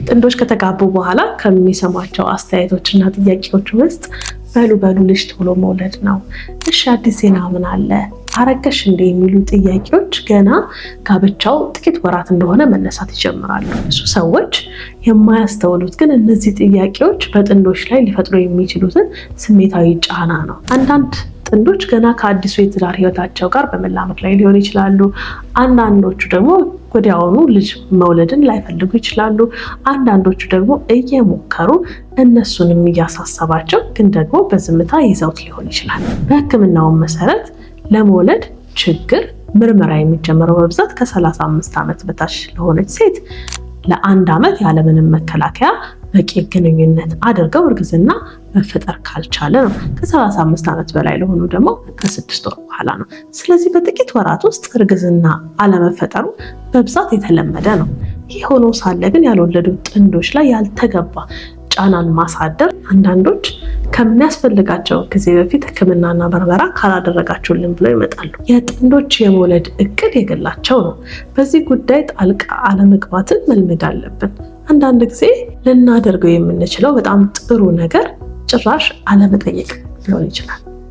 ጥንዶች ከተጋቡ በኋላ ከሚሰማቸው አስተያየቶችና ጥያቄዎች ውስጥ በሉ ልጅ ቶሎ መውለድ ነው፣ እሺ አዲስ ዜና ምን አለ፣ አረገሽ እንደ የሚሉ ጥያቄዎች ገና ጋብቻው ጥቂት ወራት እንደሆነ መነሳት ይጀምራሉ። ብዙ ሰዎች የማያስተውሉት ግን እነዚህ ጥያቄዎች በጥንዶች ላይ ሊፈጥሩ የሚችሉትን ስሜታዊ ጫና ነው። አንዳንድ ጥንዶች ገና ከአዲሱ የትዳር ህይወታቸው ጋር በመላመድ ላይ ሊሆኑ ይችላሉ። አንዳንዶቹ ደግሞ ወዲያውኑ ልጅ መውለድን ላይፈልጉ ይችላሉ። አንዳንዶቹ ደግሞ እየሞከሩ እነሱንም እያሳሰባቸው ግን ደግሞ በዝምታ ይዘውት ሊሆን ይችላል። በሕክምናው መሰረት ለመውለድ ችግር ምርመራ የሚጀምረው በብዛት ከ35 ዓመት በታች ለሆነች ሴት ለ1 ዓመት ያለምንም መከላከያ በቂ ግንኙነት አድርገው እርግዝና መፈጠር ካልቻለ ነው። ከ35 ዓመት በላይ ለሆኑ ደግሞ ከ6 ወር በኋላ ነው። ስለዚህ በጥቂት ወራት ውስጥ እርግዝና አለመፈጠሩ በብዛት የተለመደ ነው። ይህ ሆኖ ሳለ ግን ያልወለዱ ጥንዶች ላይ ያልተገባ ጫናን ማሳደር አንዳንዶች ከሚያስፈልጋቸው ጊዜ በፊት ሕክምናና በርበራ ካላደረጋችሁልን ብለው ይመጣሉ። የጥንዶች የመውለድ እቅድ የግላቸው ነው። በዚህ ጉዳይ ጣልቃ አለመግባትን መልመድ አለብን። አንዳንድ ጊዜ ልናደርገው የምንችለው በጣም ጥሩ ነገር ጭራሽ አለመጠየቅ ሊሆን ይችላል።